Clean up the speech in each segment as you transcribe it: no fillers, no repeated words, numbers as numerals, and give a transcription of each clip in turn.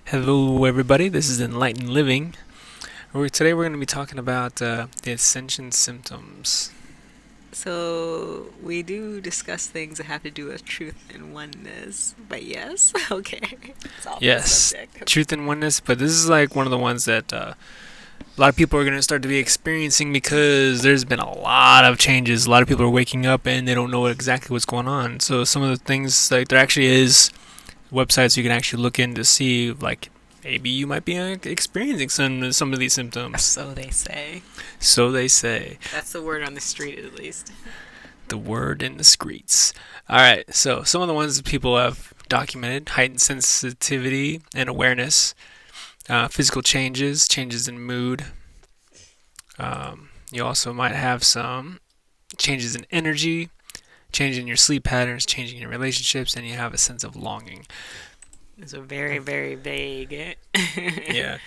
Hello, everybody. This is Enlightened Living. Today we're going to be talking about the Ascension symptoms. So we do discuss things that have to do with truth and oneness, but yes, okay, it's off the Yes, subject. truth and oneness, but this is like one of the ones that a lot of people are going to start to be experiencing because there's been a lot of changes. A lot of people are waking up and they don't know exactly what's going on. So some of the things, like there actually is websites you can actually look in to see, like maybe you might be experiencing some of these symptoms. So they say. So they say. That's the word on the street, at least. The word in the streets. All right, so some of the ones that people have documented: heightened sensitivity and awareness, physical changes, changes in mood. You also might have some changes in energy, change in your sleep patterns, changing your relationships, and you have a sense of longing. It's a very, very vague. Yeah,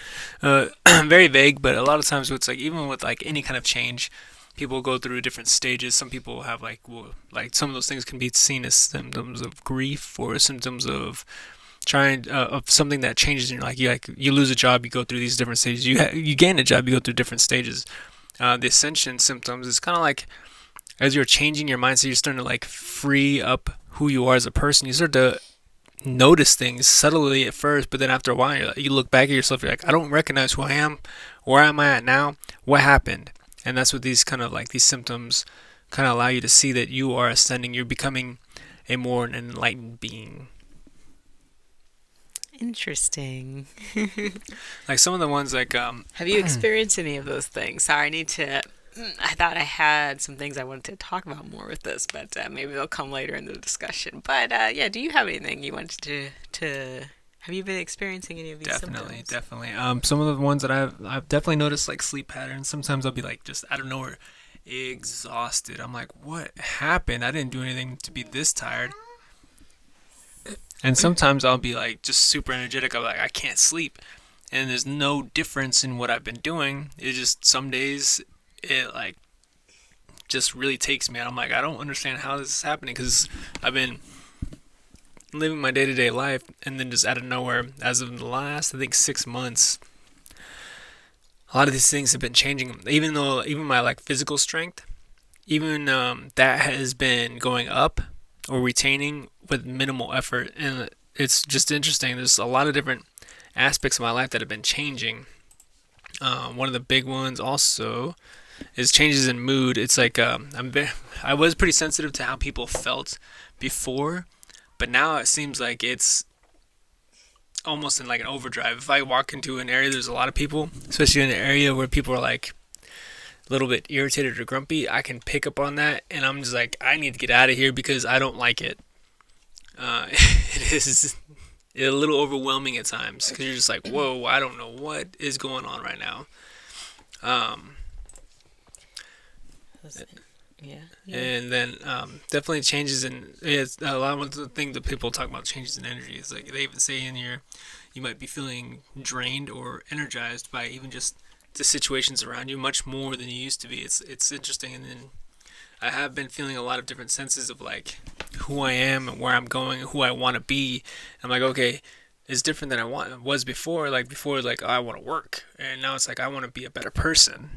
very vague, but a lot of times it's like even with like any kind of change, people go through different stages. Some people have like some of those things can be seen as symptoms of grief or symptoms of trying of something that changes in your life. You lose a job, you go through these different stages. You gain a job, you go through different stages. The ascension symptoms is kind of like as you're changing your mindset, you're starting to like free up who you are as a person. You start to notice things subtly at first, but then after a while, you look back at yourself. You're like, I don't recognize who I am. Where am I at now? What happened? And that's what these kind of like these symptoms kind of allow you to see that you are ascending. You're becoming a more enlightened being. Interesting. Like some of the ones like Have you experienced any of those things? Sorry, I need to. I thought I had some things I wanted to talk about more with this, but maybe they'll come later in the discussion. But yeah, do you have anything you wanted to? Have you been experiencing any of these definitely, symptoms? definitely. Some of the ones that I've definitely noticed like sleep patterns. Sometimes I'll be like just out of nowhere exhausted. I'm like, what happened? I didn't do anything to be this tired. And sometimes I'll be like just super energetic. I'm like, I can't sleep. And there's no difference in what I've been doing. It just some days it like just really takes me out. I'm like, I don't understand how this is happening because I've been living my day to day life, and then just out of nowhere, as of the last I think 6 months, a lot of these things have been changing. Even my like physical strength, even that has been going up or retaining with minimal effort, and it's just interesting. There's a lot of different aspects of my life that have been changing. One of the big ones also is changes in mood. It's like I was pretty sensitive to how people felt before, but now it seems like it's almost in like an overdrive. If I walk into an area, there's a lot of people, especially in an area where people are like a little bit irritated or grumpy. I can pick up on that, and I'm just like, I need to get out of here because I don't like it. It is a little overwhelming at times because you're just like, whoa, I don't know what is going on right now. Um, Yeah, yeah. and then definitely changes in it's a lot of the thing that people talk about changes in energy is like they even say in here you might be feeling drained or energized by even just the situations around you much more than you used to be. It's interesting. And then I have been feeling a lot of different senses of like who I am and where I'm going and who I want to be. I'm like, okay, it's different than was before. Like before, like oh, I want to work, and now it's like I want to be a better person.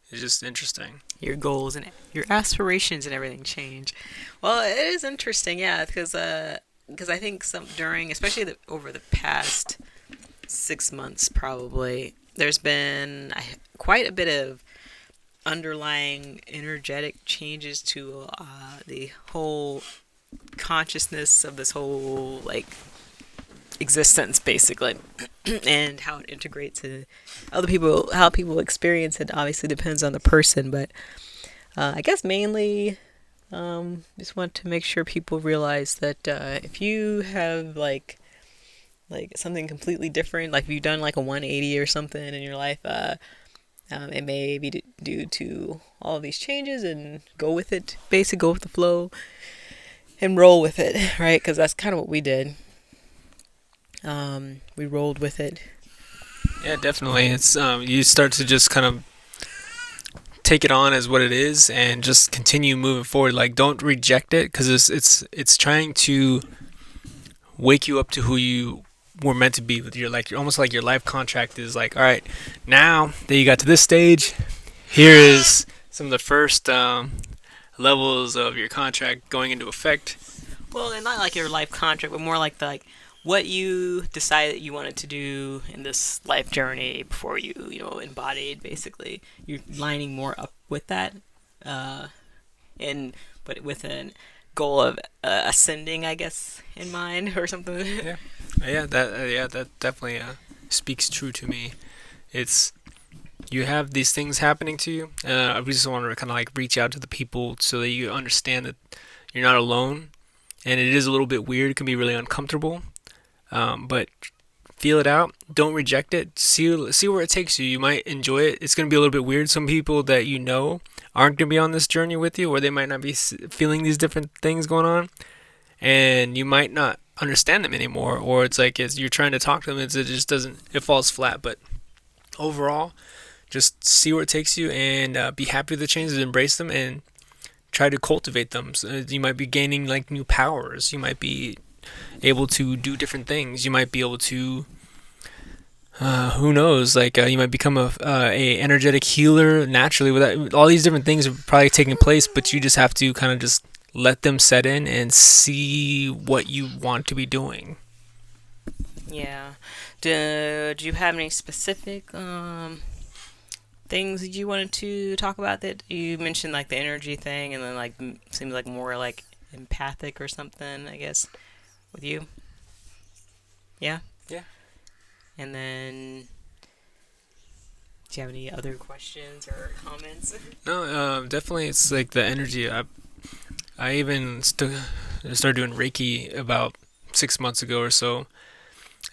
It's just interesting. Your goals and your aspirations and everything change. Well, it is interesting, yeah, because I think some during, especially over the past 6 months, probably there's been quite a bit of underlying energetic changes to the whole consciousness of this whole like existence basically and how it integrates in other people, how people experience it obviously depends on the person, but I guess mainly just want to make sure people realize that if you have like something completely different, like if you've done like a 180 or something in your life, it may be due to all of these changes, and go with it, basically go with the flow and roll with it, right? Because that's kind of what we did. We rolled with it. Yeah, definitely. It's you start to just kind of take it on as what it is and just continue moving forward. Like don't reject it because it's trying to wake you up to who you were meant to be with your like almost like your life contract is like, all right, now that you got to this stage, here is some of the first levels of your contract going into effect. Well, and not like your life contract, but more like what you decided you wanted to do in this life journey before you embodied. Basically, you're lining more up with that, uh, and but with a goal of ascending, I guess, in mind or something. Yeah, yeah, that definitely speaks true to me. It's you have these things happening to you. I just want to kind of like reach out to the people so that you understand that you're not alone, and it is a little bit weird. It can be really uncomfortable, but feel it out. Don't reject it. See where it takes you. You might enjoy it. It's gonna be a little bit weird. Some people that you know aren't gonna be on this journey with you, or they might not be feeling these different things going on, and you might not understand them anymore. Or it's like as you're trying to talk to them, it just doesn't. It falls flat. But overall, just see where it takes you, and be happy with the changes, embrace them, and try to cultivate them. So you might be gaining like new powers. You might be able to do different things. You might be able to, who knows? Like you might become a energetic healer naturally. Without all these different things are probably taking place, but you just have to kind of just let them set in and see what you want to be doing. Yeah. Do you have any specific things that you wanted to talk about? That you mentioned, like the energy thing, and then like seems like more like empathic or something, I guess, with you. Yeah. Yeah. And then, do you have any other questions or comments? No, definitely. It's like the energy. I even started doing Reiki about 6 months ago or so,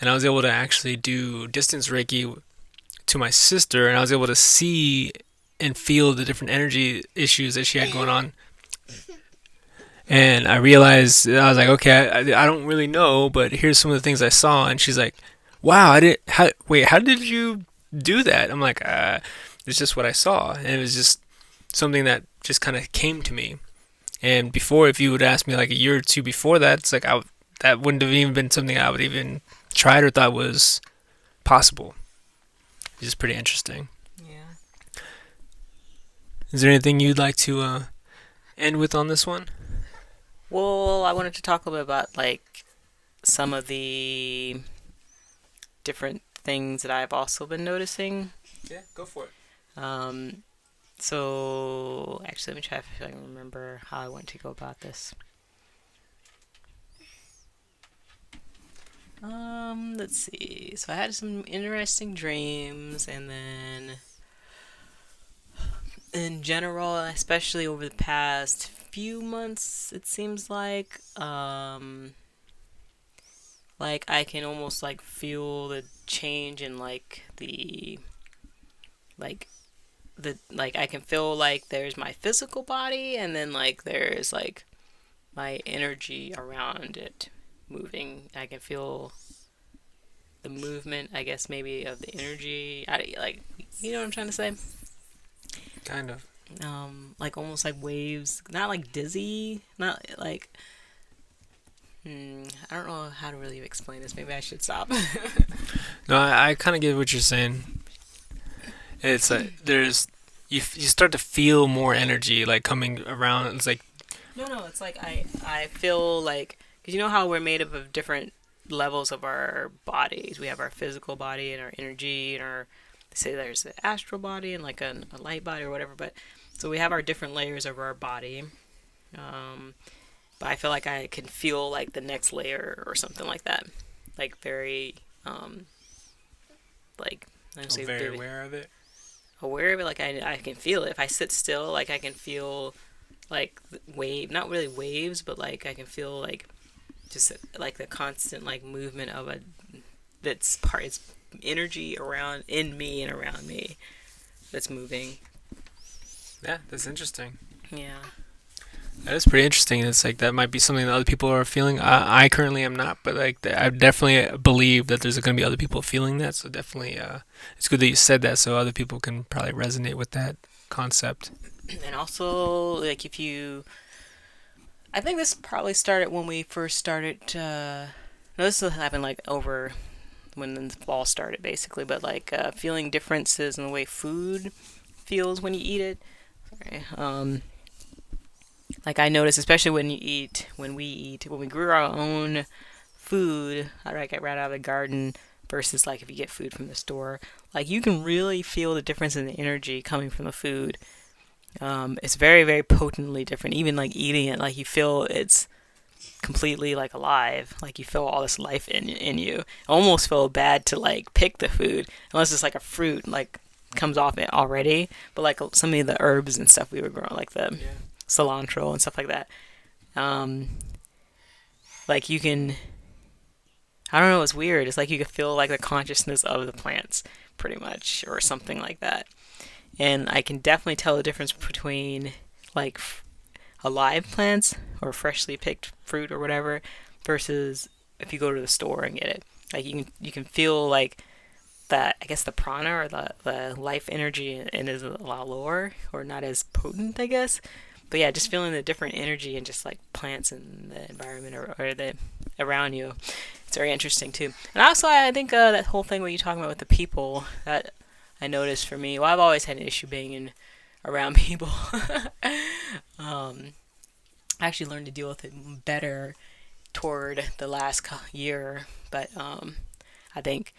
and I was able to actually do distance Reiki to my sister, and I was able to see and feel the different energy issues that she had going on. And I realized I was like, okay, I don't really know, but here's some of the things I saw. And she's like, wow, I didn't. How did you do that? I'm like, it's just what I saw, and it was just something that just kind of came to me. And before, if you would ask me like a year or two before that, it's like that wouldn't have even been something I would even tried or thought was possible. It's just pretty interesting. Yeah. Is there anything you'd like to end with on this one? Well, I wanted to talk a little bit about like some of the different things that I've also been noticing. Yeah, go for it. Um, so actually, let me try if I can remember how I want to go about this. Let's see. So I had some interesting dreams, and then in general, especially over the past few months, it seems like I can almost like feel the change in like like I can feel like there's my physical body, and then like there's like my energy around it moving. I can feel the movement, I guess, maybe of the energy. Like, you know what I'm trying to say? Kind of. Like almost like waves, not like dizzy, not like. I don't know how to really explain this. Maybe I should stop. No, I kind of get what you're saying. It's like you start to feel more energy like coming around. It's like No, it's like I feel like, because you know how we're made up of different levels of our bodies. We have our physical body and our energy and our, they say there's the astral body and like a light body or whatever. But so we have our different layers of our body. But I feel like I can feel like the next layer or something like that, like very like I don't say very vivid. aware of it. Aware of it. Like I can feel it if I sit still. Like I can feel like not really waves, but like I can feel like just like the constant like movement of it's energy around in me and around me that's moving. Yeah, that's interesting. Yeah. That is pretty interesting. It's like that might be something that other people are feeling. I currently am not, but like I definitely believe that there's going to be other people feeling that. So definitely, it's good that you said that, so other people can probably resonate with that concept. And also, like if you, I think this probably started when we first started. No, this happened like over when the fall started, basically. But like feeling differences in the way food feels when you eat it. Sorry. Like I notice, especially when we grew our own food, like right out of the garden, versus like if you get food from the store, like you can really feel the difference in the energy coming from the food. It's very, very potently different. Even like eating it, like you feel it's completely like alive. Like you feel all this life in you. I almost feel bad to like pick the food unless it's like a fruit like comes off it already. But like some of the herbs and stuff we were growing, like the Yeah. cilantro and stuff like that. Um, like you can, I don't know, it's weird. It's like you can feel like the consciousness of the plants, pretty much, or something like that. And I can definitely tell the difference between like alive plants or freshly picked fruit or whatever versus if you go to the store and get it. Like you can feel like that. I guess the prana or the life energy and is a lot lower or not as potent. I guess. But yeah, just feeling the different energy and just like plants in the environment or the around you. It's very interesting too. And also, I think that whole thing what you talking about with the people that I noticed for me. Well, I've always had an issue being in around people. um, I actually learned to deal with it better toward the last year, but I think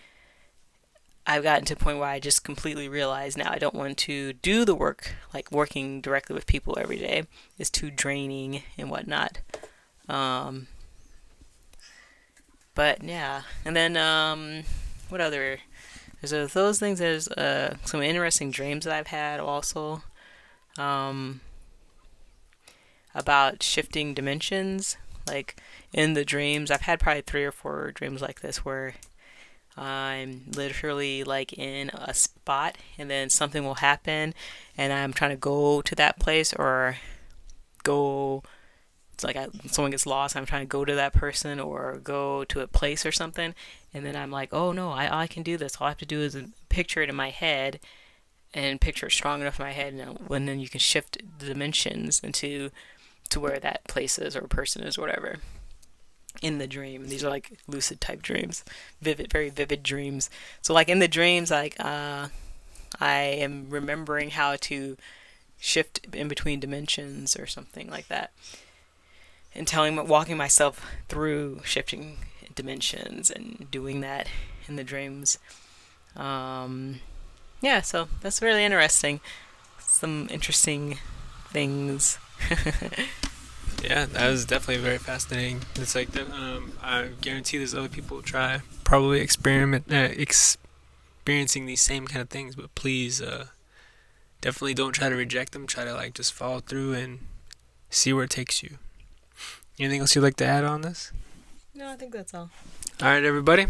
I've gotten to a point where I just completely realize now I don't want to do the work like working directly with people every day is too draining and whatnot. Um, but yeah, and then what other? There's those things. There's some interesting dreams that I've had also um, about shifting dimensions. Like in the dreams, I've had probably 3 or 4 dreams like this where I'm literally like in a spot and then something will happen and I'm trying to go to that place or go. It's like someone gets lost. I'm trying to go to that person or go to a place or something, and then I'm like, oh no, I can do this. All I have to do is picture it in my head and picture it strong enough in my head, and then you can shift the dimensions into to where that place is or person is, or whatever. In the dream, and these are like lucid type dreams, vivid, very vivid dreams. So like in the dreams, like I am remembering how to shift in between dimensions or something like that and walking myself through shifting dimensions and doing that in the dreams. Um, yeah, so that's really interesting. Some interesting things. Yeah, that was definitely very fascinating. It's like that. I guarantee there's other people who try probably experiencing these same kind of things. But please, definitely don't try to reject them. Try to like just follow through and see where it takes you. Anything else you'd like to add on this? No, I think that's all. All right, everybody.